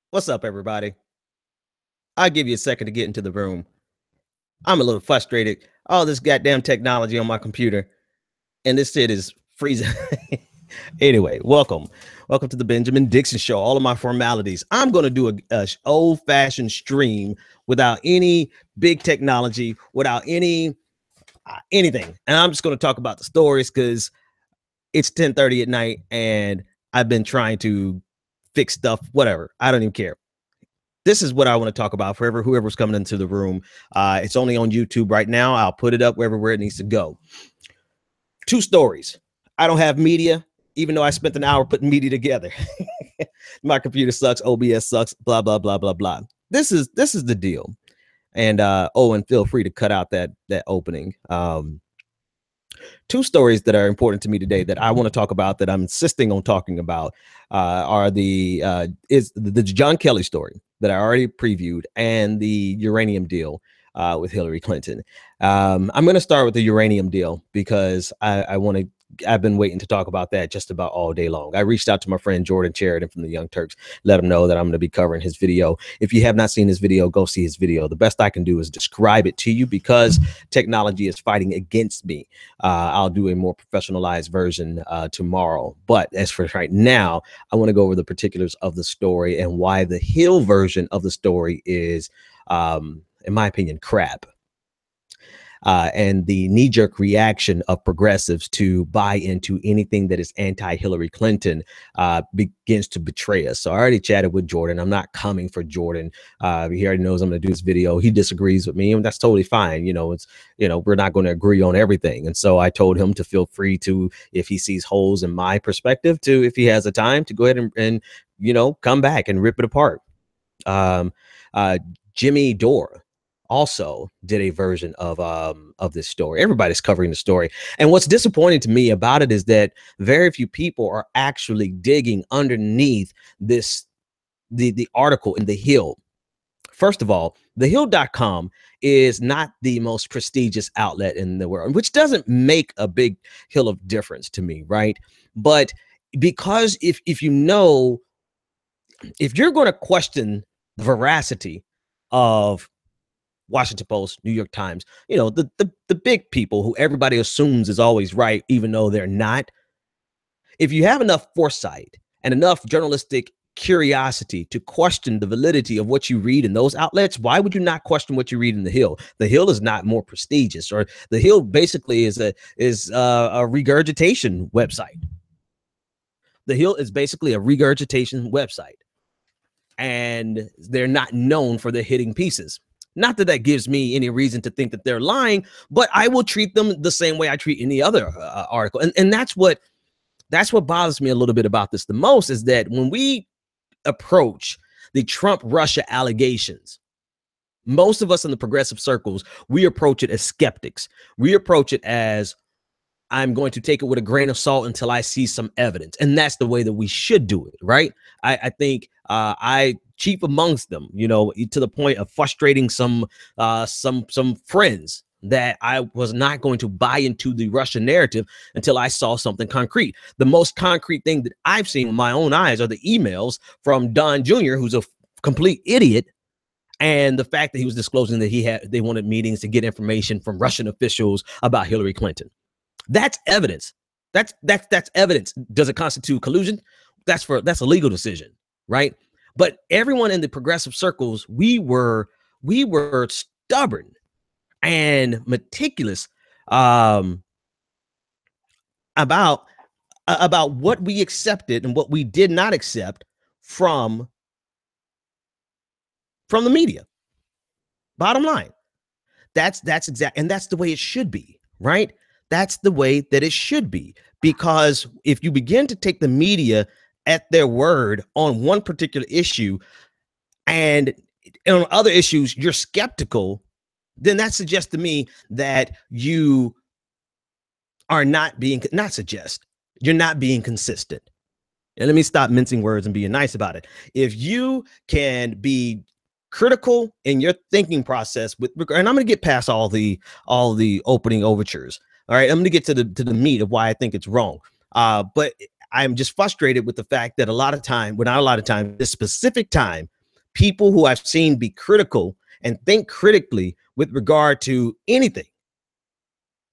What's up, everybody? I'll give you a second to get into the room. I'm a little frustrated. All this goddamn technology on my computer, and this shit is freezing. Anyway, welcome. Welcome to the Benjamin Dixon Show. All of my formalities. I'm going to do a old-fashioned stream without any big technology, without anything. And I'm just going to talk about the stories because it's 10:30 at night, and I've been trying to fix stuff, whatever. I don't even care. This is what I want to talk about for whoever's coming into the room. It's only on YouTube right now. I'll put it up where it needs to go. Two stories. I don't have media, even though I spent an hour putting media together. My computer sucks. OBS sucks. Blah, blah, blah, blah, blah. This is the deal. And and feel free to cut out that opening. Two stories that are important to me today that I want to talk about, that I'm insisting on talking about, are the John Kelly story that I already previewed, and the uranium deal with Hillary Clinton. I'm going to start with the uranium deal because I've been waiting to talk about that just about all day long. I reached out to my friend Jordan Sheridan from the Young Turks, let him know that I'm going to be covering his video. If you have not seen his video, go see his video. The best I can do is describe it to you because technology is fighting against me. I'll do a more professionalized version tomorrow. But as for right now, I want to go over the particulars of the story and why the Hill version of the story is, in my opinion, crap. And the knee-jerk reaction of progressives to buy into anything that is anti-Hillary Clinton begins to betray us. So I already chatted with Jordan. I'm not coming for Jordan. He already knows I'm going to do this video. He disagrees with me, and that's totally fine. We're not going to agree on everything. And so I told him to feel free to, if he sees holes in my perspective, to, if he has the time, to go ahead and come back and rip it apart. Jimmy Dore also did a version of this story. Everybody's covering the story. And what's disappointing to me about it is that very few people are actually digging underneath the article in The Hill. First of all, thehill.com is not the most prestigious outlet in the world, which doesn't make a big hill of difference to me, right? But because if you're going to question the veracity of Washington Post, New York Times, the big people who everybody assumes is always right, even though they're not. If you have enough foresight and enough journalistic curiosity to question the validity of what you read in those outlets, why would you not question what you read in The Hill? The Hill is not more prestigious, or The Hill basically is a regurgitation website. The Hill is basically a regurgitation website, and they're not known for their hitting pieces. Not that that gives me any reason to think that they're lying, but I will treat them the same way I treat any other article. And that's what bothers me a little bit about this the most, is that when we approach the Trump-Russia allegations, most of us in the progressive circles, we approach it as skeptics. We approach it as, I'm going to take it with a grain of salt until I see some evidence. And that's the way that we should do it, right? I think chief amongst them, to the point of frustrating some friends, that I was not going to buy into the Russian narrative until I saw something concrete. The most concrete thing that I've seen with my own eyes are the emails from Don Jr., who's a complete idiot, and the fact that he was disclosing that they wanted meetings to get information from Russian officials about Hillary Clinton. That's evidence. That's evidence. Does it constitute collusion? That's a legal decision, right? But everyone in the progressive circles, we were stubborn and meticulous about what we accepted and what we did not accept from the media. Bottom line, that's exact, and that's the way it should be, right? That's the way that it should be, because if you begin to take the media at their word on one particular issue, and on other issues you're skeptical, then that suggests to me that you are you're not being consistent. And let me stop mincing words and being nice about it. If you can be critical in your thinking process and I'm going to get past all the opening overtures. All right, I'm going to get to the meat of why I think it's wrong. But I'm just frustrated with the fact that this specific time, people who I've seen be critical and think critically with regard to anything,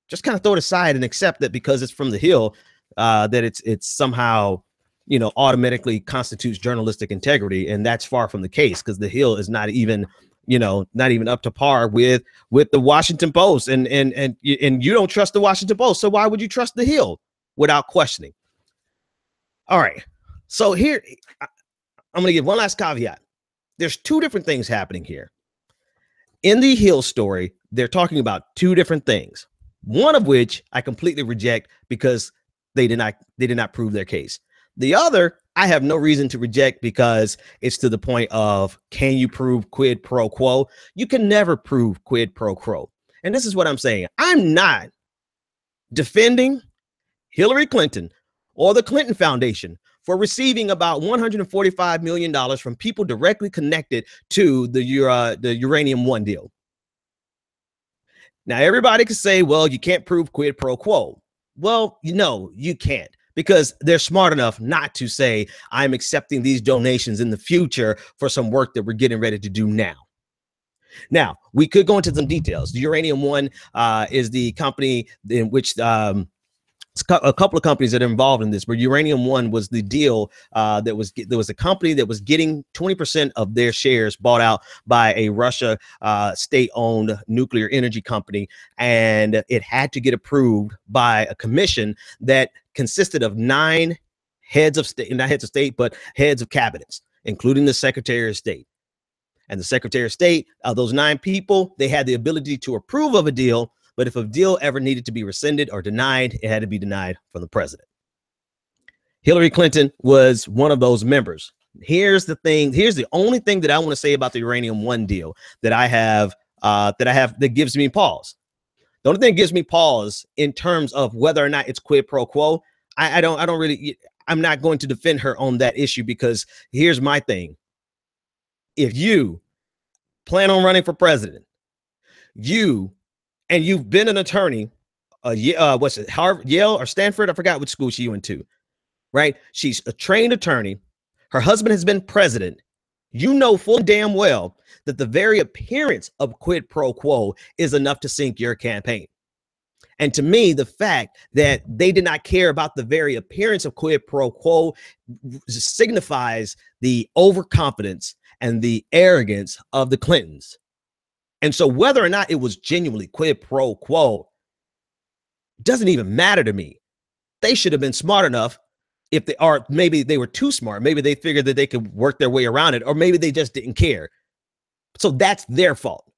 just kind of throw it aside and accept that because it's from the Hill, that it's somehow, you know, automatically constitutes journalistic integrity. And that's far from the case, because the Hill is not even, you know, not even up to par with the Washington Post, and you don't trust the Washington Post. So why would you trust the Hill without questioning? All right. So here, I'm going to give one last caveat. There's two different things happening here. In the Hill story, they're talking about two different things, one of which I completely reject because they did not prove their case. The other, I have no reason to reject because it's to the point of, can you prove quid pro quo? You can never prove quid pro quo. And this is what I'm saying. I'm not defending Hillary Clinton or the Clinton Foundation for receiving about $145 million from people directly connected to the Uranium One deal. Now, everybody can say, well, you can't prove quid pro quo. Well, you can't, because they're smart enough not to say, I'm accepting these donations in the future for some work that we're getting ready to do now. Now, we could go into some details. The Uranium One is the company in which a couple of companies that are involved in this, but Uranium One was the deal there was a company that was getting 20% of their shares bought out by a Russia state-owned nuclear energy company, and it had to get approved by a commission that consisted of 9 heads of state, not heads of state, but heads of cabinets, including the Secretary of State. And the Secretary of State, those 9 people, they had the ability to approve of a deal. But if a deal ever needed to be rescinded or denied, it had to be denied from the president. Hillary Clinton was one of those members. Here's the thing. Here's the only thing that I want to say about the Uranium One deal that I have that gives me pause. The only thing that gives me pause in terms of whether or not it's quid pro quo, I'm not going to defend her on that issue, because here's my thing. If you plan on running for president, and you've been an attorney, what's it, Harvard, Yale, or Stanford? I forgot which school she went to, right? She's a trained attorney. Her husband has been president. You know full damn well that the very appearance of quid pro quo is enough to sink your campaign. And to me, the fact that they did not care about the very appearance of quid pro quo signifies the overconfidence and the arrogance of the Clintons. And so whether or not it was genuinely quid pro quo doesn't even matter to me. They should have been smart enough, if they are, maybe they were too smart. Maybe they figured that they could work their way around it, or maybe they just didn't care. So that's their fault.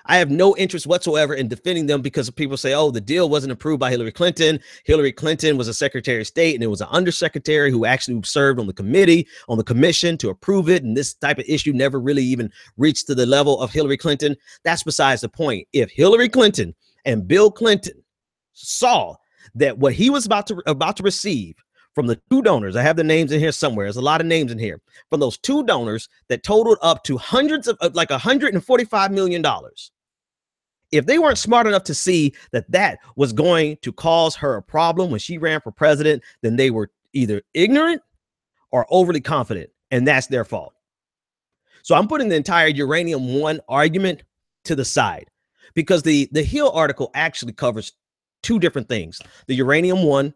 I have no interest whatsoever in defending them, because people say, oh, the deal wasn't approved by Hillary Clinton. Hillary Clinton was a Secretary of State, and it was an undersecretary who actually served on the commission to approve it. And this type of issue never really even reached to the level of Hillary Clinton. That's besides the point. If Hillary Clinton and Bill Clinton saw that what he was about to receive from the 2 donors, I have the names in here somewhere. There's a lot of names in here, from those 2 donors that totaled up to hundreds of like $145 million. If they weren't smart enough to see that that was going to cause her a problem when she ran for president, then they were either ignorant or overly confident, and that's their fault. So I'm putting the entire Uranium One argument to the side, because the Hill article actually covers 2 different things. The Uranium One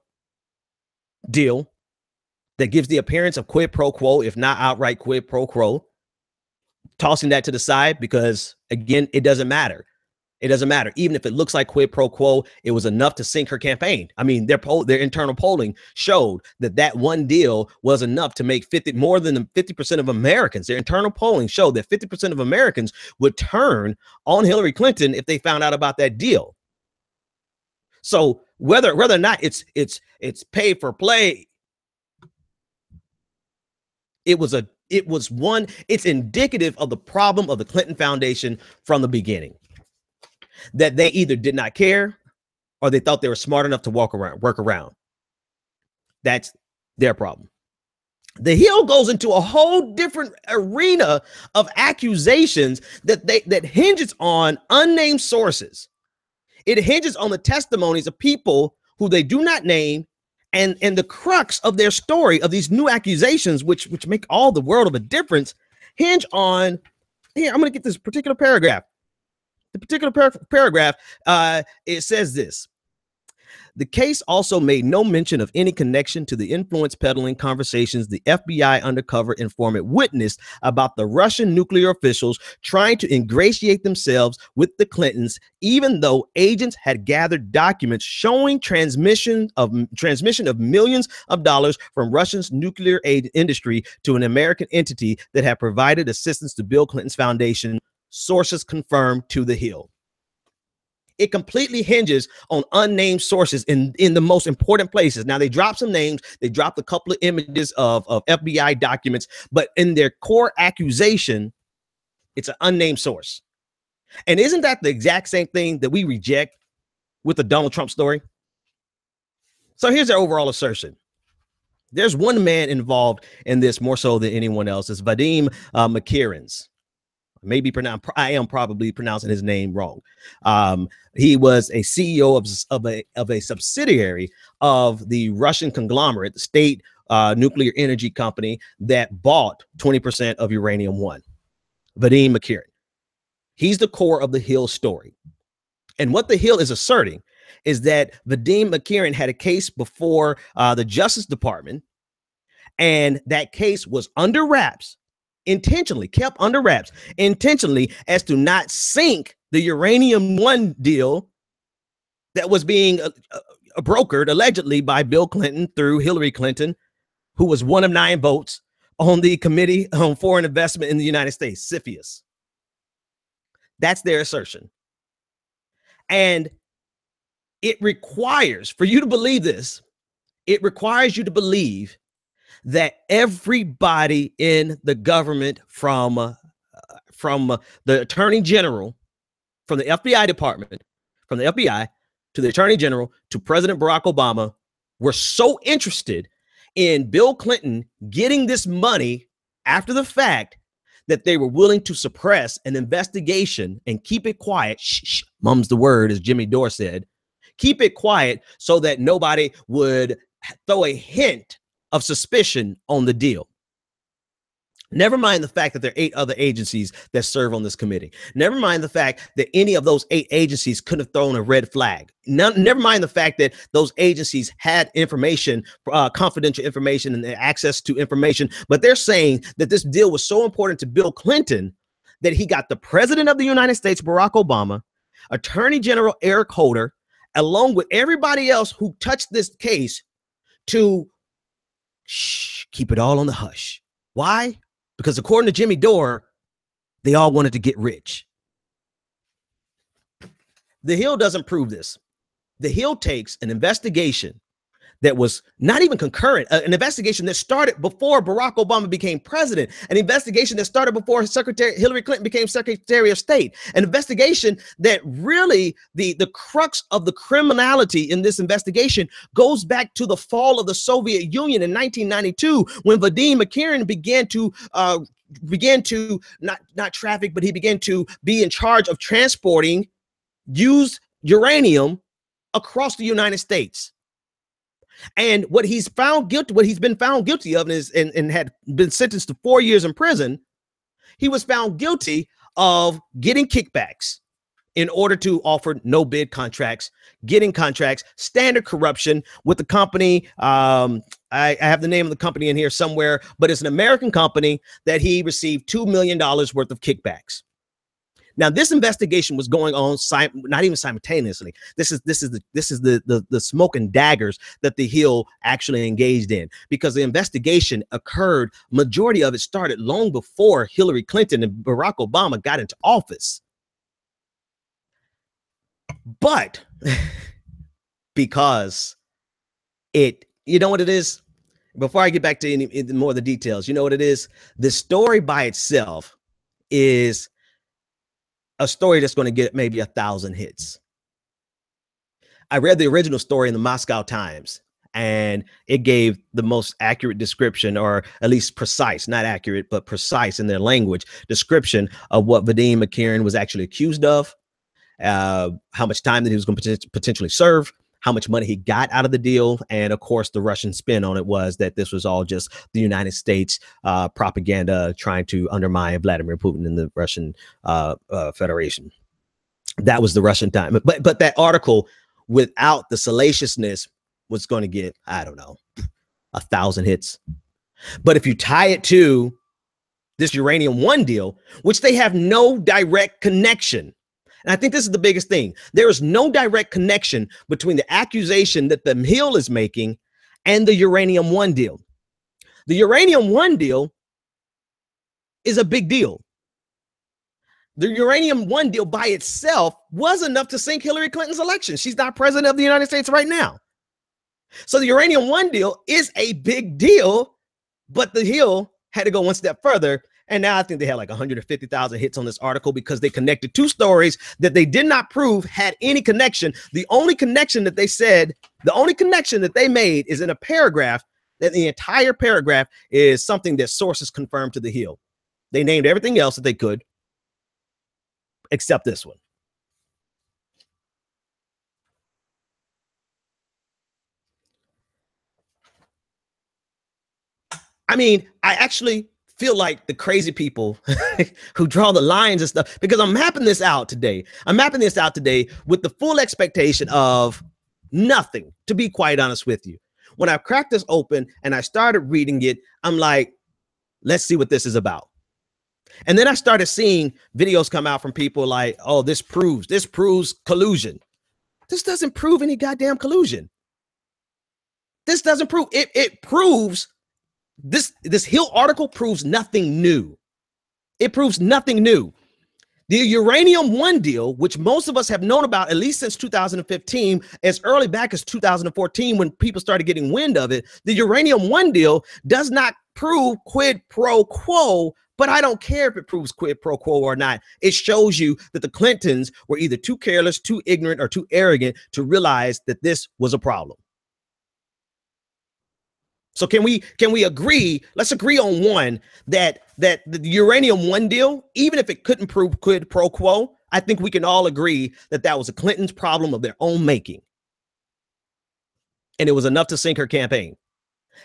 deal that gives the appearance of quid pro quo, if not outright quid pro quo, tossing that to the side, because again, it doesn't matter. It doesn't matter. Even if it looks like quid pro quo, it was enough to sink her campaign. I mean, their internal polling showed that one deal was enough to make more than 50% of Americans. Their internal polling showed that 50% of Americans would turn on Hillary Clinton if they found out about that deal. So whether or not it's pay for play, it's indicative of the problem of the Clinton Foundation from the beginning. That they either did not care, or they thought they were smart enough to work around. That's their problem. The Hill goes into a whole different arena of accusations that hinges on unnamed sources. It hinges on the testimonies of people who they do not name, and the crux of their story, of these new accusations, which make all the world of a difference, hinge on here. I'm going to get this particular paragraph. The particular paragraph, it says this. The case also made no mention of any connection to the influence peddling conversations the FBI undercover informant witnessed about the Russian nuclear officials trying to ingratiate themselves with the Clintons, even though agents had gathered documents showing transmission of millions of dollars from Russia's nuclear aid industry to an American entity that had provided assistance to Bill Clinton's foundation, sources confirmed to The Hill. It completely hinges on unnamed sources in the most important places. Now, they dropped some names. They dropped a couple of images of FBI documents, but in their core accusation, it's an unnamed source. And isn't that the exact same thing that we reject with the Donald Trump story? So here's their overall assertion. There's one man involved in this more so than anyone else. It's Vadim McKierans. Maybe I am probably pronouncing his name wrong. He was a CEO of a subsidiary of the Russian conglomerate, the state nuclear energy company that bought 20% of Uranium One. Vadim McKierans. He's the core of the Hill story. And what the Hill is asserting is that Vadim McKierans had a case before the Justice Department, and that case was under wraps. Intentionally kept under wraps, intentionally, as to not sink the Uranium One deal that was being brokered allegedly by Bill Clinton through Hillary Clinton, who was one of 9 votes on the Committee on Foreign Investment in the United States, CFIUS. That's their assertion. And it requires, for you to believe this, it requires you to believe that everybody in the government, from the Attorney General, from the FBI department, from the FBI to the Attorney General to President Barack Obama, were so interested in Bill Clinton getting this money after the fact that they were willing to suppress an investigation and keep it quiet. Shh, mum's the word, as Jimmy Dore said. Keep it quiet so that nobody would throw a hint of suspicion on the deal. Never mind the fact that there are 8 other agencies that serve on this committee. Never mind the fact that any of those 8 agencies could have thrown a red flag. Never mind the fact that those agencies had information, confidential information, and access to information. But they're saying that this deal was so important to Bill Clinton that he got the President of the United States, Barack Obama, Attorney General Eric Holder, along with everybody else who touched this case, to keep it all on the hush. Why? Because according to Jimmy Dore, they all wanted to get rich. The Hill doesn't prove this. The Hill takes an investigation that was not even concurrent, an investigation that started before Barack Obama became president, an investigation that started before Hillary Clinton became Secretary of State, an investigation that really, the crux of the criminality in this investigation goes back to the fall of the Soviet Union in 1992, when Vadim McKierans began to not traffic, but he began to be in charge of transporting used uranium across the United States. And what he's been found guilty of and had been sentenced to 4 years in prison, he was found guilty of getting kickbacks in order to offer no bid contracts, getting contracts, standard corruption with the company. I have the name of the company in here somewhere, but it's an American company that he received $2 million worth of kickbacks. Now, this investigation was going on not even simultaneously. This is the smoke and daggers that the Hill actually engaged in, because the investigation occurred. Majority of it started long before Hillary Clinton and Barack Obama got into office. But because you know what it is? Before I get back to any more of the details, you know what it is? The story by itself is a story that's going to get maybe 1,000 hits. I read the original story in the Moscow Times, and it gave the most accurate description, or at least precise, not accurate, but precise in their language, description of what Vadim McKierans was actually accused of, how much time that he was going to potentially serve, how much money he got out of the deal. And of course, the Russian spin on it was that this was all just the United States propaganda trying to undermine Vladimir Putin and the Russian Federation. That was the Russian time. But that article, without the salaciousness, was going to get, I don't know, 1,000 hits. But if you tie it to this Uranium One deal, which they have no direct connection, and I think this is the biggest thing. There is no direct connection between the accusation that the Hill is making and the Uranium One deal. The Uranium One deal is a big deal. The Uranium One deal by itself was enough to sink Hillary Clinton's election. She's not president of the United States right now. So the Uranium One deal is a big deal, but the Hill had to go one step further. And now I think they had like 150,000 hits on this article because they connected two stories that they did not prove had any connection. The only connection that they said, the only connection that they made is in a paragraph, that the entire paragraph is something that sources confirmed to the Hill. They named everything else that they could, except this one. I mean, I actually feel like the crazy people who draw the lines and stuff, because I'm mapping this out today. I'm mapping this out today with the full expectation of nothing, to be quite honest with you. When I cracked this open and I started reading it, I'm like, let's see what this is about. And then I started seeing videos come out from people like, oh, this proves collusion. This doesn't prove any goddamn collusion. This doesn't prove it. It proves this Hill article proves nothing new. It proves nothing new. The Uranium One deal, which most of us have known about at least since 2015, as early back as 2014, when people started getting wind of it, the Uranium One deal does not prove quid pro quo, but I don't care if it proves quid pro quo or not. It shows you that the Clintons were either too careless, too ignorant, or too arrogant to realize that this was a problem. So can we agree? Let's agree on one, that the Uranium One deal, even if it couldn't prove quid pro quo, I think we can all agree that that was a Clinton's problem of their own making. And it was enough to sink her campaign.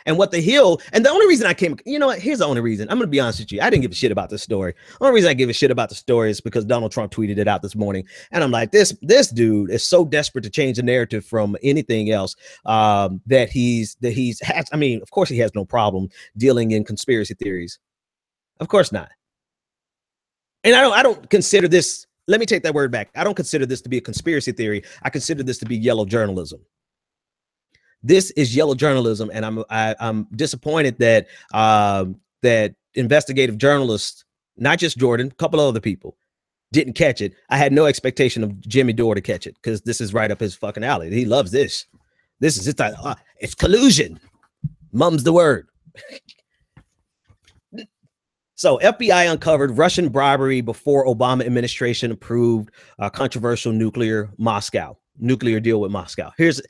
And what the Hill, and the only reason I came, you know what, here's the only reason. I'm going to be honest with you. I didn't give a shit about this story. The only reason I give a shit about the story is because Donald Trump tweeted it out this morning. And I'm like, this dude is so desperate to change the narrative from anything else, that he's I mean, of course he has no problem dealing in conspiracy theories. Of course not. And I don't consider this, let me take that word back. I don't consider this to be a conspiracy theory. I consider this to be yellow journalism. This is yellow journalism, and I'm disappointed that that investigative journalists, not just Jordan, a couple of other people, didn't catch it. I had no expectation of Jimmy Dore to catch it, because this is right up his fucking alley. He loves this. This is it's collusion. Mum's the word. So FBI uncovered Russian bribery before Obama administration approved a controversial nuclear deal with Moscow. Here's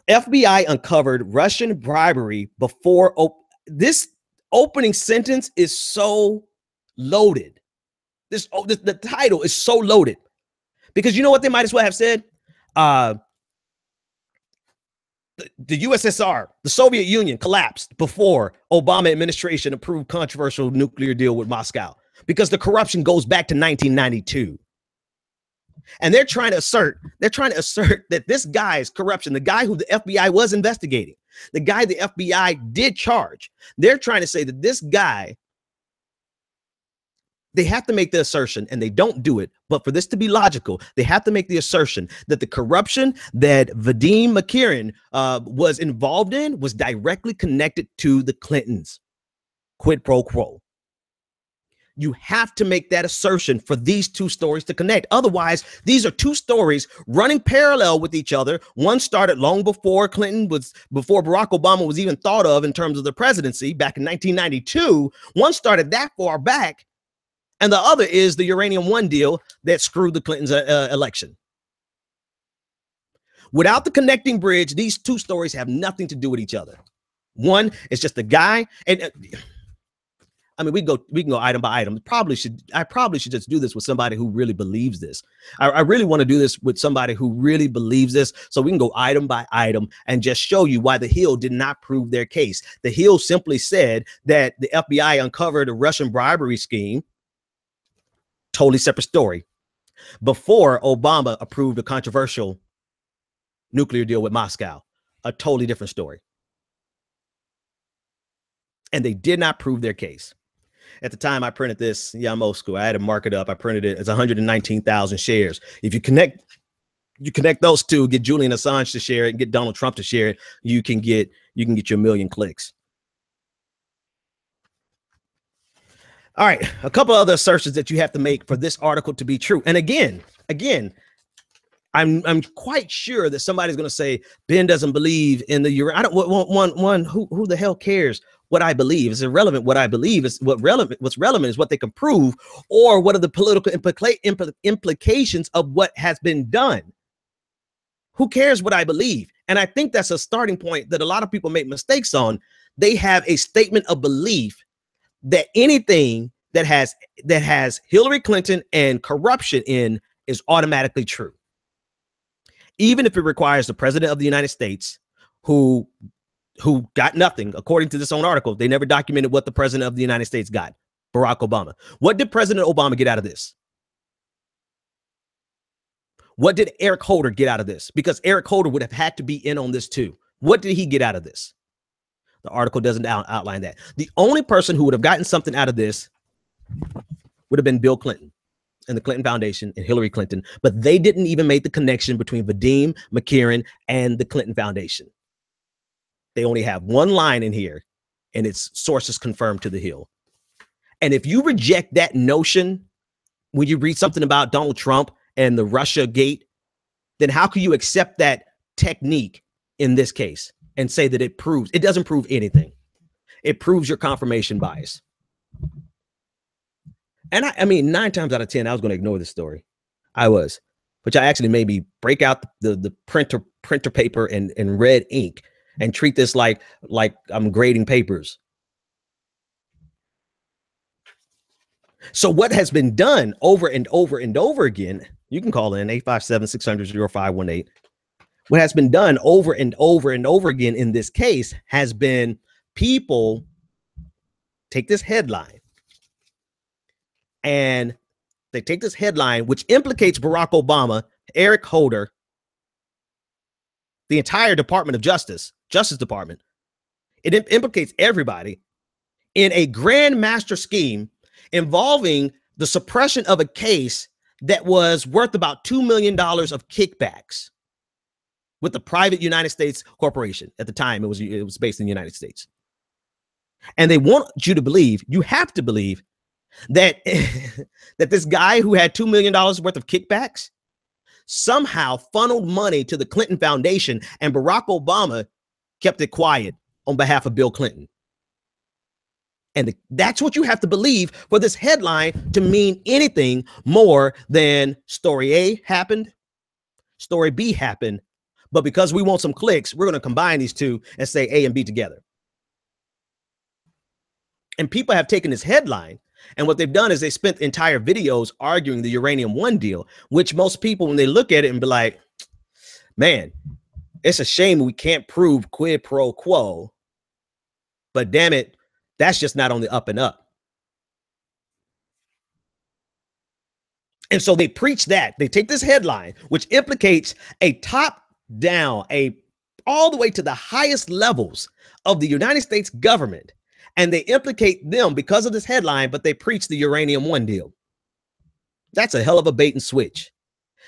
FBI uncovered Russian bribery before. This opening sentence is so loaded. The title is so loaded, because you know what they might as well have said? The USSR, the Soviet Union, collapsed before Obama administration approved controversial nuclear deal with Moscow, because the corruption goes back to 1992. And they're trying to assert that this guy's corruption, the guy who the FBI was investigating, the guy the FBI did charge, they're trying to say that this guy, they have to make the assertion, and they don't do it, but for this to be logical, they have to make the assertion that the corruption that Vadim Makirin was involved in was directly connected to the Clintons. Quid pro quo. You have to make that assertion for these two stories to connect. Otherwise, these are two stories running parallel with each other. One started long before before Barack Obama was even thought of in terms of the presidency back in 1992. One started that far back. And the other is the Uranium One deal that screwed the Clintons' election. Without the connecting bridge, these two stories have nothing to do with each other. One is just a guy, and I mean, we can go item by item. I probably should just do this with somebody who really believes this. I really want to do this with somebody who really believes this, so we can go item by item and just show you why the Hill did not prove their case. The Hill simply said that the FBI uncovered a Russian bribery scheme. Totally separate story. Before Obama approved a controversial nuclear deal with Moscow, a totally different story. And they did not prove their case. At the time I printed this, yeah, I'm old school. I had to mark it up. I printed it as 119,000 shares. If you connect those two, get Julian Assange to share it and get Donald Trump to share it, you can get your million clicks. All right, a couple other assertions that you have to make for this article to be true. And again, I'm quite sure that somebody's going to say Ben doesn't believe in the uranium. I don't want who the hell cares what I believe? It's irrelevant what I believe. Is what's relevant is what they can prove, or what are the political implications of what has been done. Who cares what I believe? And I think that's a starting point that a lot of people make mistakes on. They have a statement of belief that anything that has Hillary Clinton and corruption in is automatically true, even if it requires the president of the United States, who got nothing. According to this own article, they never documented what the president of the United States got, Barack Obama. What did President Obama get out of this? What did Eric Holder get out of this? Because Eric Holder would have had to be in on this too. What did he get out of this? The article doesn't outline that. The only person who would have gotten something out of this would have been Bill Clinton and the Clinton Foundation and Hillary Clinton, but they didn't even make the connection between Vadim, McCarran, and the Clinton Foundation. They only have one line in here, and it's sources confirmed to the Hill. And if you reject that notion when you read something about Donald Trump and the Russia gate, then how can you accept that technique in this case and say that it doesn't prove anything? It proves your confirmation bias. And I mean, 9 times out of 10, I was going to ignore this story. I was, which I actually made me break out the printer paper and red ink and treat this like I'm grading papers. So what has been done over and over and over again, you can call in 857-600-0518. What has been done over and over and over again in this case has been people take this headline, and they take this headline, which implicates Barack Obama, Eric Holder, the entire Department of Justice Department. It implicates everybody in a grand master scheme involving the suppression of a case that was worth about $2 million of kickbacks with the private United States corporation. At the time, it was based in the United States. And they want you to believe, you have to believe, that that this guy who had $2 million worth of kickbacks somehow funneled money to the Clinton Foundation, and Barack Obama kept it quiet on behalf of Bill Clinton. And that's what you have to believe for this headline to mean anything more than story A happened, story B happened, but because we want some clicks, we're going to combine these two and say A and B together. And people have taken this headline, and what they've done is they spent entire videos arguing the Uranium One deal, which most people, when they look at it and be like, man, it's a shame we can't prove quid pro quo, but damn it, that's just not on the up and up. And so they preach that. They take this headline, which implicates a top down, all the way to the highest levels of the United States government, and they implicate them because of this headline, but they preach the Uranium One deal. That's a hell of a bait and switch.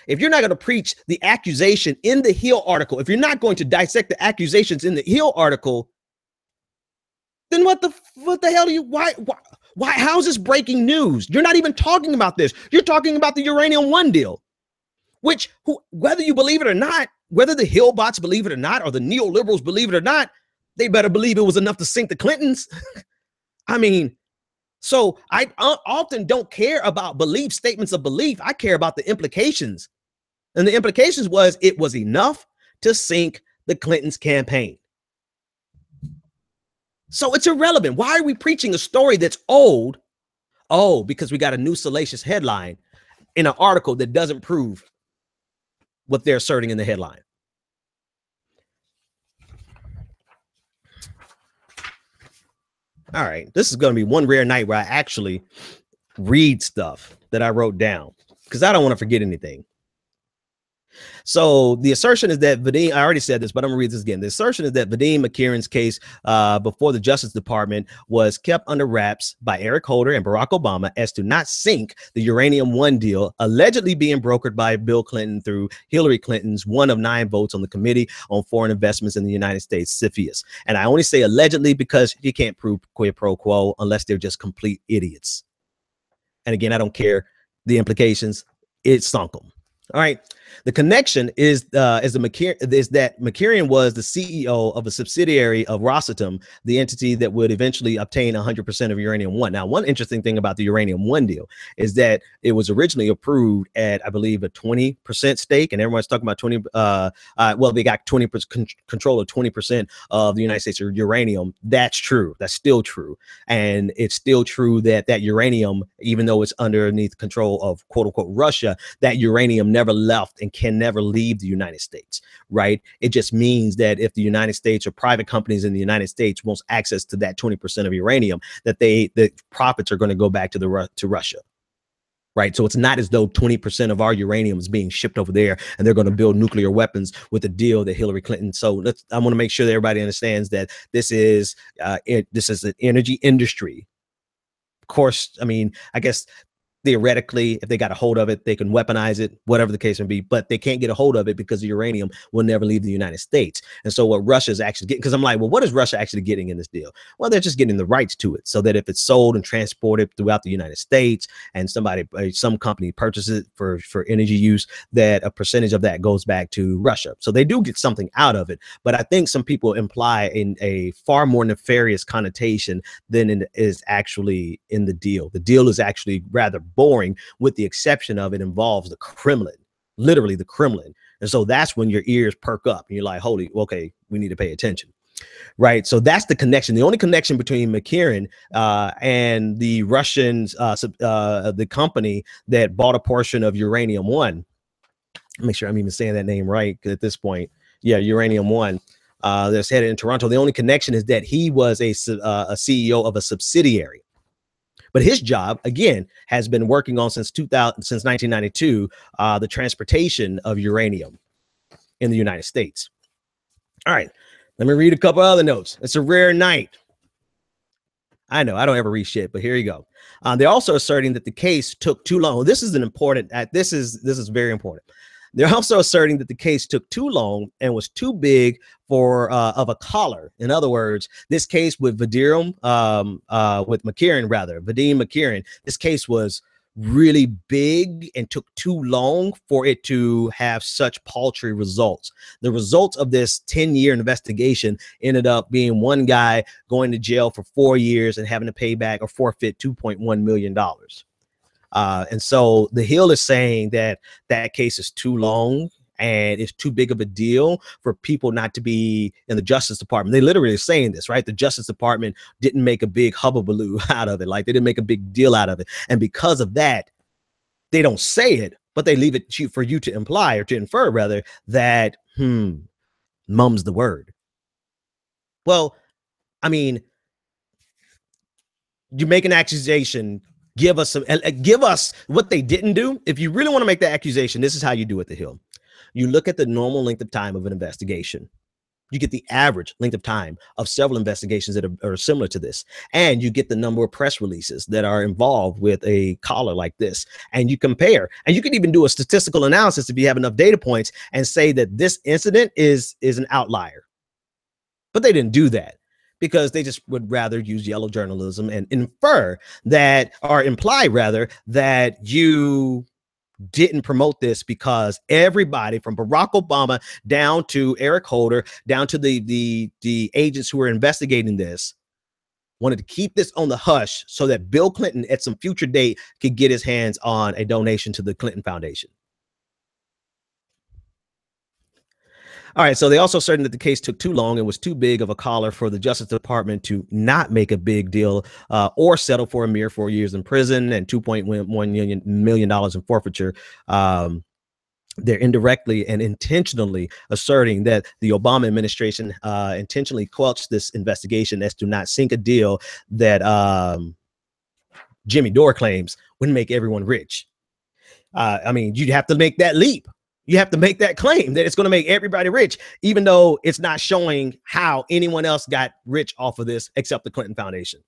If you're not going to preach the accusation in the Hill article, if you're not going to dissect the accusations in the Hill article, then what the hell do you, why, how is this breaking news? You're not even talking about this. You're talking about the Uranium One deal, which, whether you believe it or not, whether the Hill bots believe it or not, or the neoliberals believe it or not, they better believe it was enough to sink the Clintons. I mean, so I often don't care about belief, statements of belief. I care about the implications. And the implications was it was enough to sink the Clintons' campaign. So it's irrelevant. Why are we preaching a story that's old? Oh, because we got a new salacious headline in an article that doesn't prove what they're asserting in the headline. All right, this is going to be one rare night where I actually read stuff that I wrote down because I don't want to forget anything. So the assertion is that Vadim, I already said this, but I'm gonna read this again. The assertion is that Vadim McCarran's case before the Justice Department was kept under wraps by Eric Holder and Barack Obama as to not sink the Uranium One deal, allegedly being brokered by Bill Clinton through Hillary Clinton's one of 9 votes on the Committee on Foreign Investments in the United States, CFIUS. And I only say allegedly because you can't prove quid pro quo unless they're just complete idiots. And again, I don't care the implications. It sunk them. All right. The connection is that McCarran was the CEO of a subsidiary of Rosatom, the entity that would eventually obtain 100% of Uranium One. Now, one interesting thing about the Uranium One deal is that it was originally approved at, I believe, a 20% stake, and everyone's talking about 20. Well, they got 20% control of 20% of the United States uranium. That's true. That's still true, and it's still true that that uranium, even though it's underneath control of quote unquote Russia, that uranium never left and can never leave the United States, right? It just means that if the United States or private companies in the United States wants access to that 20% of uranium, that the profits are going to go back to Russia, right? So it's not as though 20% of our uranium is being shipped over there and they're going to build nuclear weapons with a deal that Hillary Clinton. So I want to make sure that everybody understands that this is an energy industry. Of course, I mean, I guess theoretically, if they got a hold of it, they can weaponize it, whatever the case may be, but they can't get a hold of it because the uranium will never leave the United States. And so what Russia's actually getting, because I'm like, well, what is Russia actually getting in this deal? Well, they're just getting the rights to it so that if it's sold and transported throughout the United States and some company purchases it for energy use, that a percentage of that goes back to Russia. So they do get something out of it. But I think some people imply in a far more nefarious connotation than is actually in the deal. The deal is actually rather boring, with the exception of it involves the Kremlin, literally the Kremlin. And so that's when your ears perk up and you're like, holy, okay, we need to pay attention. Right. So that's the connection. The only connection between McCarran and the Russians, the company that bought a portion of Uranium One. Make sure I'm even saying that name right at this point. Yeah, Uranium One. That's headed in Toronto. The only connection is that he was a CEO of a subsidiary. But his job, again, has been working on since 1992, the transportation of uranium in the United States. All right, let me read a couple other notes. It's a rare night. I know I don't ever read shit, but here you go. They're also asserting that the case took too long. This is an important. This is very important. They're also asserting that the case took too long and was too big for of a collar. In other words, this case with Vadim McCarran, this case was really big and took too long for it to have such paltry results. The results of this 10-year investigation ended up being one guy going to jail for 4 years and having to pay back or forfeit $2.1 million. And so the Hill is saying that that case is too long and it's too big of a deal for people not to be in the Justice Department. They literally are saying this, right? The Justice Department didn't make a big hubbubaloo out of it. Like they didn't make a big deal out of it. And because of that, they don't say it, but they leave it for you to imply or to infer rather that, mum's the word. Well, I mean, you make an accusation, give us what they didn't do. If you really want to make that accusation, this is how you do it, the Hill. You look at the normal length of time of an investigation. You get the average length of time of several investigations that are similar to this. And you get the number of press releases that are involved with a collar like this. And you compare. And you can even do a statistical analysis if you have enough data points and say that this incident is an outlier. But they didn't do that, because they just would rather use yellow journalism and infer that, or imply rather, that you didn't promote this because everybody from Barack Obama down to Eric Holder, down to the agents who were investigating this, wanted to keep this on the hush so that Bill Clinton at some future date could get his hands on a donation to the Clinton Foundation. All right, so they also certain that the case took too long and was too big of a collar for the Justice Department to not make a big deal or settle for a mere 4 years in prison and $2.1 million in forfeiture. They're indirectly and intentionally asserting that the Obama administration intentionally quelched this investigation as to not sink a deal that Jimmy Dore claims would make everyone rich. I mean, you'd have to make that leap. You have to make that claim that it's going to make everybody rich, even though it's not showing how anyone else got rich off of this except the Clinton Foundation.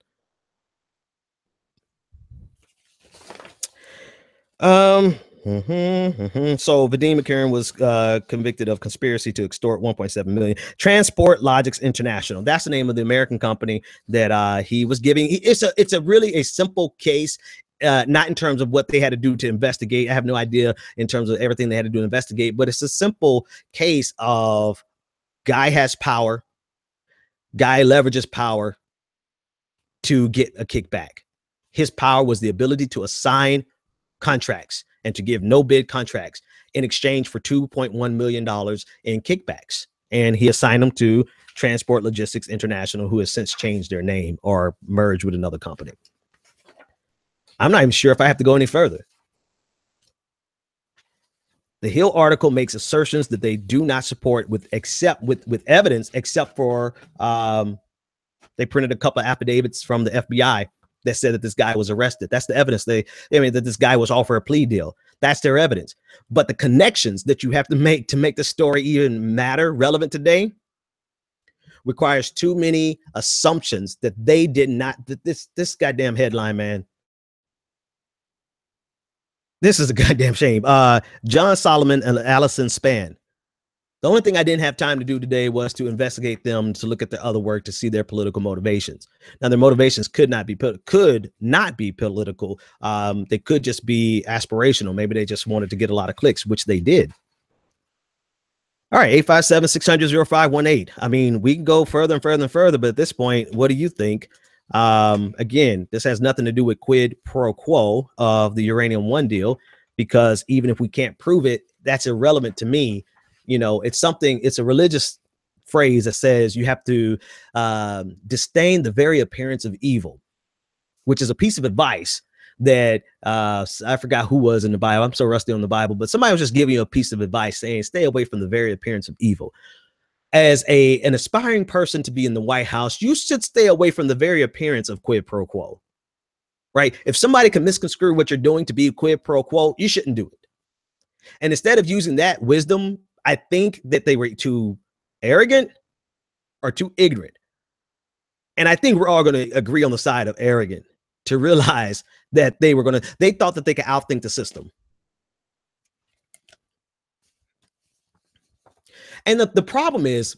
So Vadim McCarran was convicted of conspiracy to extort 1.7 million. Transport Logics International. That's the name of the American company that he was giving. It's a really a simple case. Not in terms of what they had to do to investigate. I have no idea in terms of everything they had to do to investigate, but it's a simple case of guy has power, guy leverages power to get a kickback. His power was the ability to assign contracts and to give no bid contracts in exchange for $2.1 million in kickbacks. And he assigned them to Transport Logistics International, who has since changed their name or merged with another company. I'm not even sure if I have to go any further. The Hill article makes assertions that they do not support with evidence, except for they printed a couple of affidavits from the FBI that said that this guy was arrested. That's the evidence. That this guy was offered a plea deal. That's their evidence. But the connections that you have to make the story even matter, relevant today, requires too many assumptions that they did not. This goddamn headline, man. This is a goddamn shame. John Solomon and Allison Spann. The only thing I didn't have time to do today was to investigate them, to look at their other work, to see their political motivations. Now, their motivations could not be political. They could just be aspirational. Maybe they just wanted to get a lot of clicks, which they did. All right, 857-600-0518. I mean, we can go further and further and further, but at this point, what do you think? Again, this has nothing to do with quid pro quo of the Uranium One deal, because even if we can't prove it, that's irrelevant to me. You know, it's a religious phrase that says you have to disdain the very appearance of evil, which is a piece of advice that I forgot who was in the Bible. I'm so rusty on the Bible, but somebody was just giving you a piece of advice saying, stay away from the very appearance of evil. As an aspiring person to be in the White House, you should stay away from the very appearance of quid pro quo, right? If somebody can misconstrue what you're doing to be quid pro quo, you shouldn't do it. And instead of using that wisdom, I think that they were too arrogant or too ignorant. And I think we're all going to agree on the side of arrogant, to realize that they thought that they could outthink the system. And the problem is,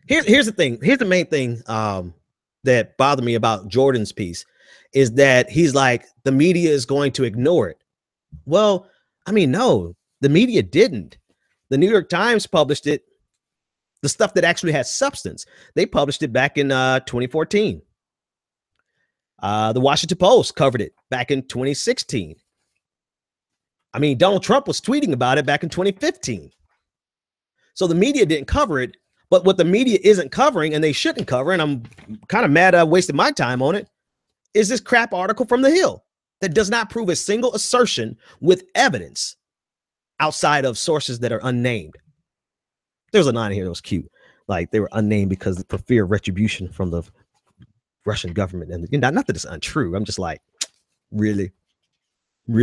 here's the thing. Here's the main thing that bothered me about Jordan's piece, is that he's like, the media is going to ignore it. Well, I mean, no, the media didn't. The New York Times published it, the stuff that actually has substance. They published it back in 2014. The Washington Post covered it back in 2016. I mean, Donald Trump was tweeting about it back in 2015. So the media didn't cover it, but what the media isn't covering, and they shouldn't cover, and I'm kind of mad I wasted my time on it, is this crap article from The Hill that does not prove a single assertion with evidence outside of sources that are unnamed. There's a line here that was cute. Like, they were unnamed because for fear of retribution from the Russian government. And not that it's untrue. I'm just like, really,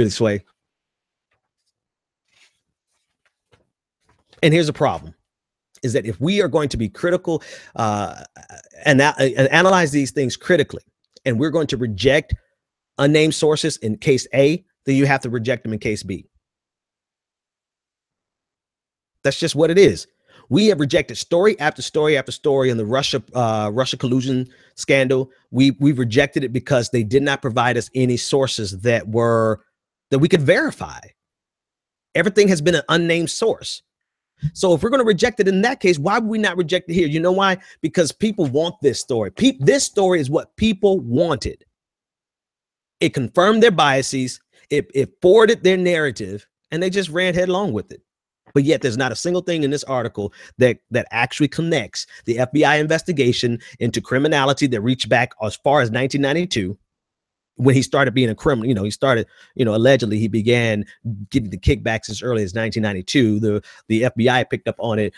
Sway. And here's the problem, is that if we are going to be critical and analyze these things critically, and we're going to reject unnamed sources in case A, then you have to reject them in case B. That's just what it is. We have rejected story after story after story in the Russia collusion scandal. We've rejected it because they did not provide us any sources that we could verify. Everything has been an unnamed source. So if we're going to reject it in that case, why would we not reject it here? You know why? Because people want this story. This story is what people wanted. It confirmed their biases. It forwarded their narrative, and they just ran headlong with it. But yet there's not a single thing in this article that actually connects the FBI investigation into criminality that reached back as far as 1992, when he started being a criminal. You know, he started, you know, allegedly he began getting the kickbacks as early as 1992. The FBI picked up on it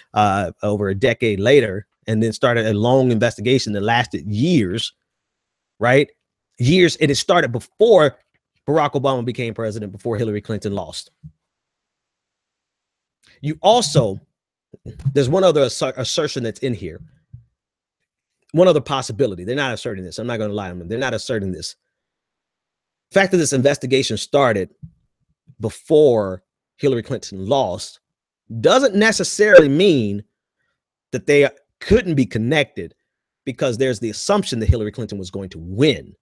over a decade later, and then started a long investigation that lasted years, right? Years. And it started before Barack Obama became president, before Hillary Clinton lost. You also, there's one other assertion that's in here. One other possibility. They're not asserting this. I'm not going to lie to them. They're not asserting this. The fact that this investigation started before Hillary Clinton lost doesn't necessarily mean that they couldn't be connected, because there's the assumption that Hillary Clinton was going to win,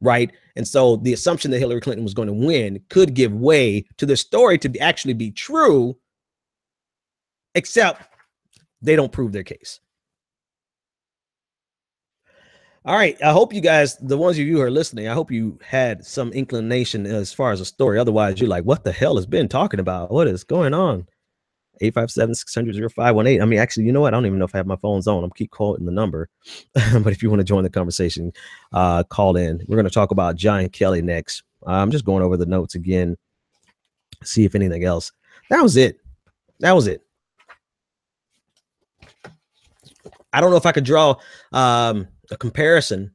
right? And so the assumption that Hillary Clinton was going to win could give way to the story to actually be true, except they don't prove their case. All right. I hope you guys, the ones of you who are listening, I hope you had some inclination as far as a story. Otherwise, you're like, what the hell has Ben talking about? What is going on? 857-600-0518. I mean, actually, you know what? I don't even know if I have my phones on. I'm keep calling the number. But if you want to join the conversation, call in. We're going to talk about John Kelly next. I'm just going over the notes again, see if anything else. That was it. That was it. I don't know if I could draw a comparison.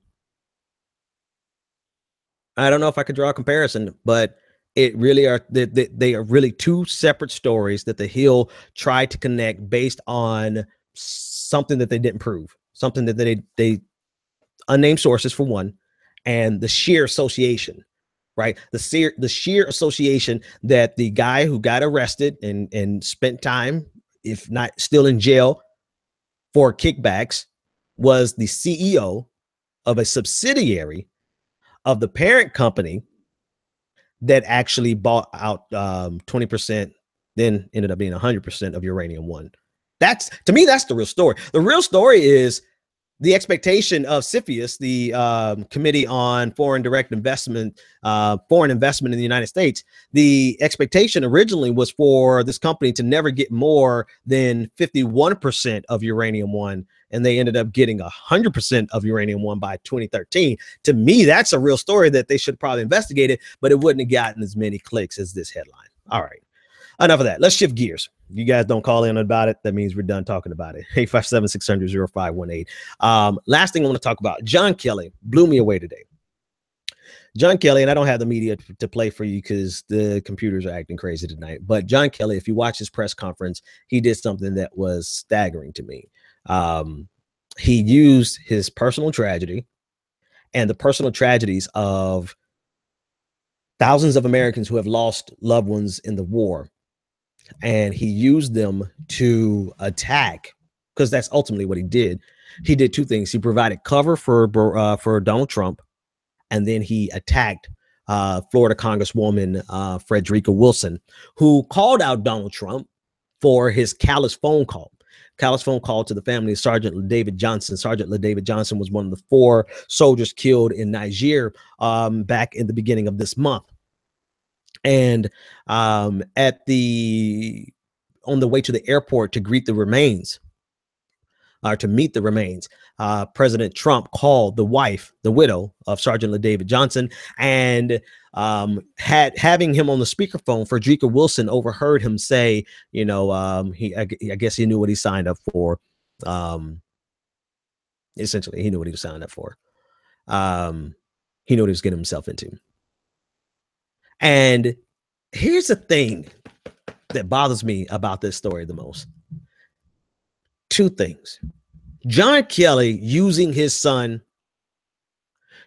I don't know if I could draw a comparison, but it really are, they are really two separate stories that the Hill tried to connect based on something that they didn't prove, something that they unnamed sources for one, and the sheer association, right? The sheer association that the guy who got arrested and spent time, if not still in jail for kickbacks, was the CEO of a subsidiary of the parent company that actually bought out 20%, then ended up being 100% of Uranium One. That's, to me, that's the real story. The real story is the expectation of CFIUS, the Committee on Foreign Direct Investment, Foreign Investment in the United States. The expectation originally was for this company to never get more than 51% of Uranium One, and they ended up getting 100% of Uranium One by 2013. To me, that's a real story that they should probably investigate it, but it wouldn't have gotten as many clicks as this headline. All right. Enough of that. Let's shift gears. You guys don't call in about it. That means we're done talking about it. 857-600-0518. Last thing I want to talk about, John Kelly blew me away today. John Kelly, and I don't have the media to play for you because the computers are acting crazy tonight. But John Kelly, if you watch his press conference, he did something that was staggering to me. He used his personal tragedy and the personal tragedies of thousands of Americans who have lost loved ones in the war, and he used them to attack, because that's ultimately what he did. He did two things. He provided cover for Donald Trump, and then he attacked Florida Congresswoman Frederica Wilson, who called out Donald Trump for his callous phone call. Callous phone call to the family of Sergeant LaDavid Johnson. Sergeant LaDavid Johnson was one of the 4 soldiers killed in Niger back in the beginning of this month. And on the way to the airport to greet the remains, or to meet the remains, President Trump called the wife, the widow of Sergeant LaDavid Johnson, and having him on the speakerphone, Frederica Wilson overheard him say, you know, I guess he knew what he signed up for. Essentially, he knew what he was signed up for. He knew what he was getting himself into. And here's the thing that bothers me about this story the most. Two things. John Kelly using his son,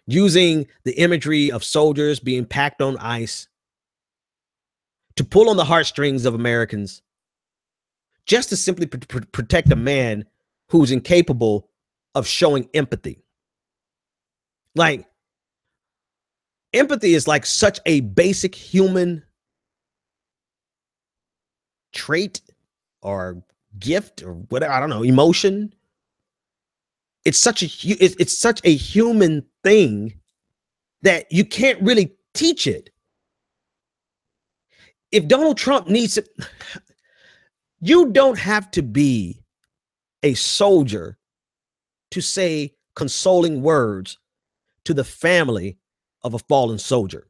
using the imagery of soldiers being packed on ice to pull on the heartstrings of Americans, just to simply protect a man who's incapable of showing empathy. Like, empathy is like such a basic human trait or gift or whatever, I don't know, emotion. It's such a human thing that you can't really teach it. If Donald Trump needs it, You don't have to be a soldier to say consoling words to the family of a fallen soldier.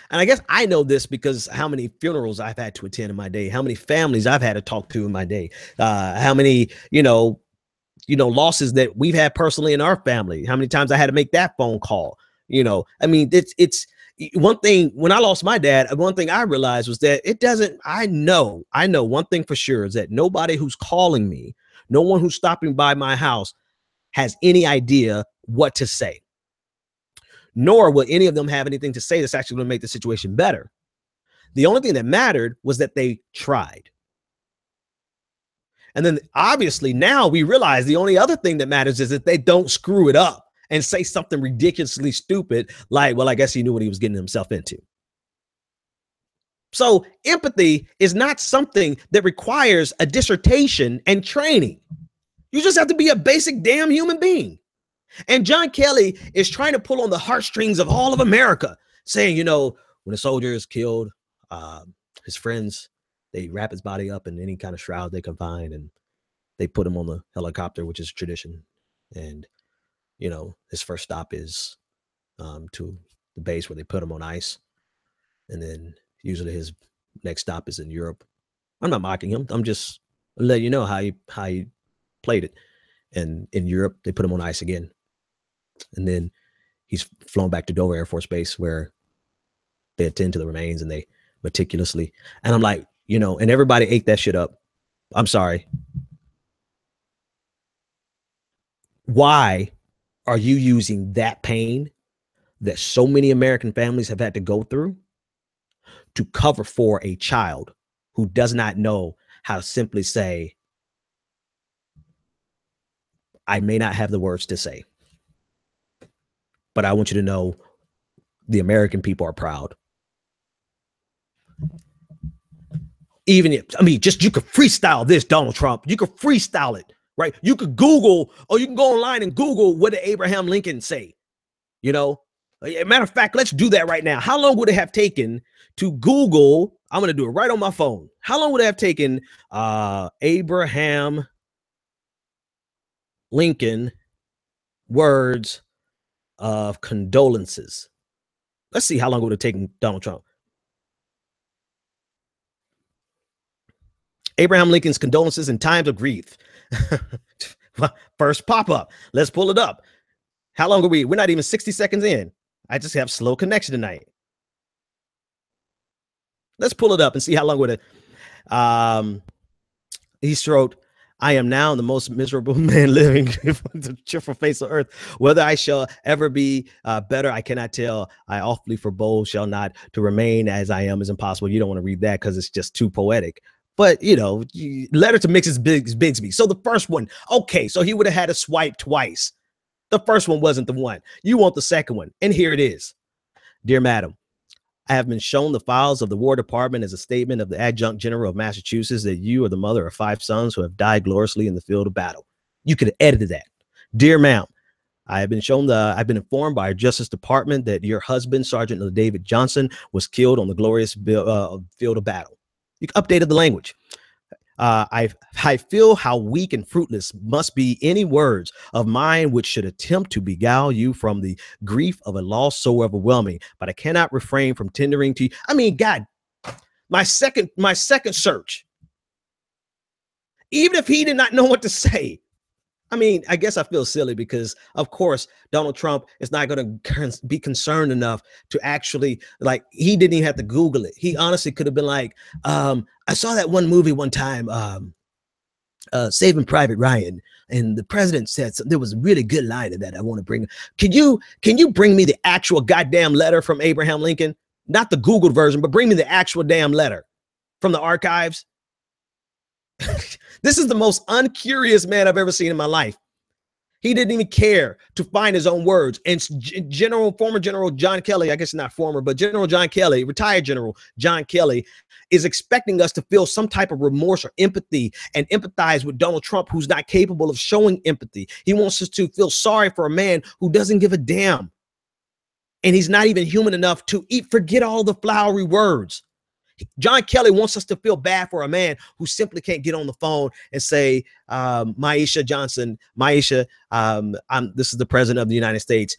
And I guess I know this because how many funerals I've had to attend in my day, how many families I've had to talk to in my day, how many, losses that we've had personally in our family, how many times I had to make that phone call. I mean, it's one thing. When I lost my dad, one thing I realized was that I know one thing for sure is that nobody who's calling me, no one who's stopping by my house has any idea what to say. Nor will any of them have anything to say that's actually going to make the situation better. The only thing that mattered was that they tried. And then obviously now we realize the only other thing that matters is that they don't screw it up and say something ridiculously stupid like, well, I guess he knew what he was getting himself into. So empathy is not something that requires a dissertation and training. You just have to be a basic damn human being. And John Kelly is trying to pull on the heartstrings of all of America, saying, when a soldier is killed, his friends, they wrap his body up in any kind of shroud they can find, and they put him on the helicopter, which is tradition. And, his first stop is to the base where they put him on ice. And then usually his next stop is in Europe. I'm not mocking him. I'm just letting you know how he played it. And in Europe, they put him on ice again. And then he's flown back to Dover Air Force Base where they attend to the remains and they meticulously. And I'm like, and everybody ate that shit up. I'm sorry. Why are you using that pain that so many American families have had to go through to cover for a child who does not know how to simply say, I may not have the words to say, but I want you to know the American people are proud. Even if, you could freestyle this, Donald Trump. You could freestyle it, right? You could Google, or you can go online and Google, what did Abraham Lincoln say? Matter of fact, let's do that right now. How long would it have taken to Google? I'm going to do it right on my phone. How long would it have taken Abraham Lincoln words of condolences? Let's see how long it would have taken Donald Trump. Abraham Lincoln's condolences in times of grief. First pop-up. Let's pull it up. How long are we? We're not even 60 seconds in. I just have slow connection tonight. Let's pull it up and see how long would it. He wrote, I am now the most miserable man living the cheerful face of earth. Whether I shall ever be better, I cannot tell. I awfully forebode shall not. To remain as I am is impossible. You don't want to read that because it's just too poetic. But, letter to Mrs. Bigsby. So the first one, okay, so he would have had to swipe twice. The first one wasn't the one. You want the second one. And here it is. Dear Madam, I have been shown the files of the War Department as a statement of the Adjutant General of Massachusetts that you are the mother of 5 sons who have died gloriously in the field of battle. You could have edited that. Dear ma'am, I've been informed by our Justice Department that your husband, Sergeant David Johnson, was killed on the glorious field of battle. You updated the language. I feel how weak and fruitless must be any words of mine which should attempt to beguile you from the grief of a loss so overwhelming, but I cannot refrain from tendering to you. God, my second search, even if he did not know what to say, I guess I feel silly because, of course, Donald Trump is not going to be concerned enough to actually, he didn't even have to Google it. He honestly could have been like, I saw that one movie one time, Saving Private Ryan, and the president said there was a really good line in that I want to bring. Can you bring me the actual goddamn letter from Abraham Lincoln? Not the Googled version, but bring me the actual damn letter from the archives. This is the most uncurious man I've ever seen in my life. He didn't even care to find his own words. And former General John Kelly, I guess not former, but General John Kelly, retired General John Kelly, is expecting us to feel some type of remorse or empathy and empathize with Donald Trump, who's not capable of showing empathy. He wants us to feel sorry for a man who doesn't give a damn. And he's not even human enough to forget all the flowery words. John Kelly wants us to feel bad for a man who simply can't get on the phone and say, Maisha Johnson, Maisha, this is the president of the United States.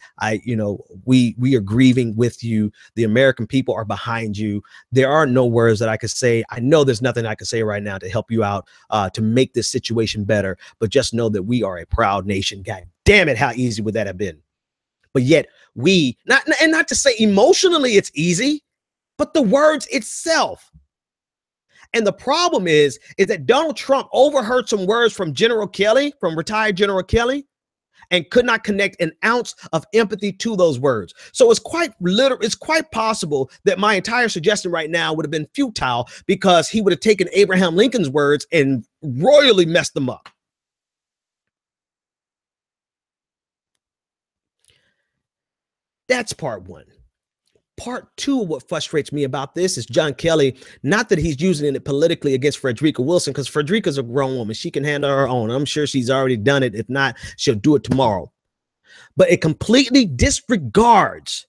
We are grieving with you. The American people are behind you. There are no words that I could say. I know there's nothing I could say right now to help you out, to make this situation better. But just know that we are a proud nation. God damn it, how easy would that have been? But yet not to say emotionally it's easy, but the words itself. And the problem is that Donald Trump overheard some words from General Kelly, from retired General Kelly, and could not connect an ounce of empathy to those words. So it's quite possible that my entire suggestion right now would have been futile, because he would have taken Abraham Lincoln's words and royally messed them up. That's part one. Part two of what frustrates me about this is John Kelly, not that he's using it politically against Frederica Wilson, because Frederica's a grown woman. She can handle her own. I'm sure she's already done it. If not, she'll do it tomorrow. But it completely disregards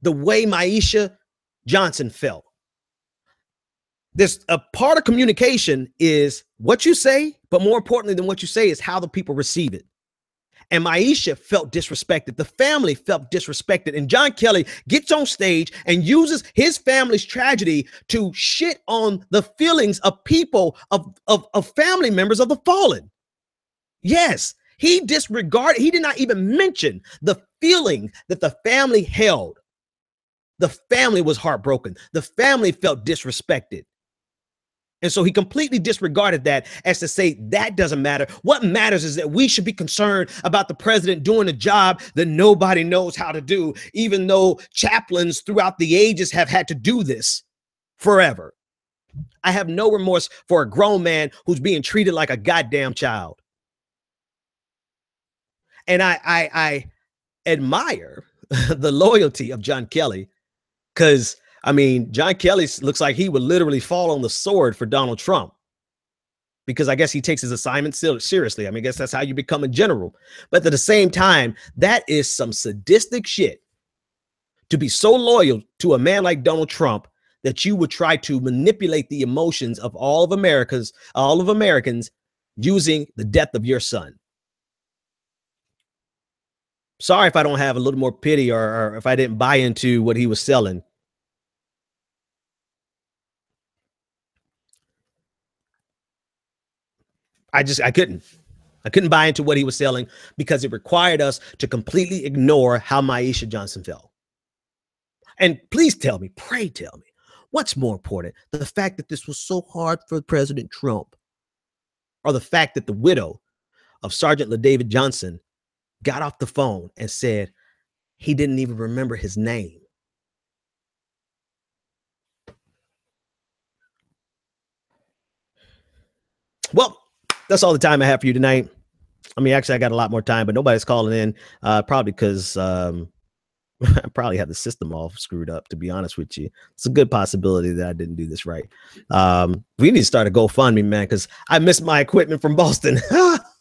the way Maisha Johnson felt. There's a part of communication is what you say, but more importantly than what you say is how the people receive it. And Maisha felt disrespected. The family felt disrespected. And John Kelly gets on stage and uses his family's tragedy to shit on the feelings of people, of family members of the fallen. Yes, he disregarded, he did not even mention the feeling that the family held. The family was heartbroken. The family felt disrespected. And so he completely disregarded that as to say that doesn't matter. What matters is that we should be concerned about the president doing a job that nobody knows how to do, even though chaplains throughout the ages have had to do this forever. I have no remorse for a grown man who's being treated like a goddamn child. And I admire the loyalty of John Kelly, because I mean, John Kelly looks like he would literally fall on the sword for Donald Trump, because I guess he takes his assignment seriously. I mean, I guess that's how you become a general. But at the same time, that is some sadistic shit, to be so loyal to a man like Donald Trump that you would try to manipulate the emotions of all of Americans using the death of your son. Sorry if I don't have a little more pity, or if I didn't buy into what he was selling. I couldn't buy into what he was selling, because it required us to completely ignore how Maisha Johnson felt. And please tell me, pray tell me, what's more important, the fact that this was so hard for President Trump, or the fact that the widow of Sergeant LaDavid Johnson got off the phone and said he didn't even remember his name? Well, that's all the time I have for you tonight. I mean, actually, I got a lot more time, but nobody's calling in, probably because I probably have the system all screwed up, to be honest with you. It's a good possibility that I didn't do this right. We need to start a GoFundMe, man, because I missed my equipment from Boston.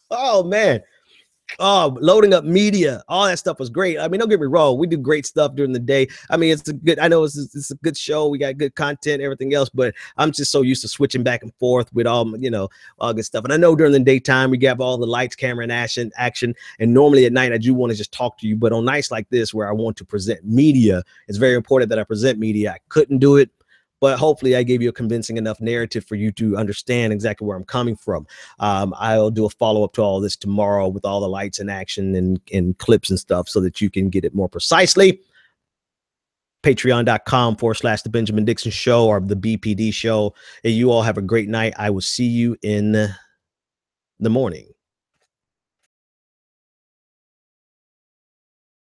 Oh, man. Oh, loading up media, all that stuff was great. I mean, don't get me wrong, we do great stuff during the day. I mean, I know it's a good show. We got good content, everything else, but I'm just so used to switching back and forth with all good stuff. And I know during the daytime we have all the lights, camera, and action. And normally at night I do want to just talk to you, but on nights like this where I want to present media, it's very important that I present media. I couldn't do it, but hopefully I gave you a convincing enough narrative for you to understand exactly where I'm coming from. I'll do a follow-up to all this tomorrow with all the lights and action and clips and stuff, so that you can get it more precisely. Patreon.com/The Benjamin Dixon Show, or the BPD Show. And you all have a great night. I will see you in the morning.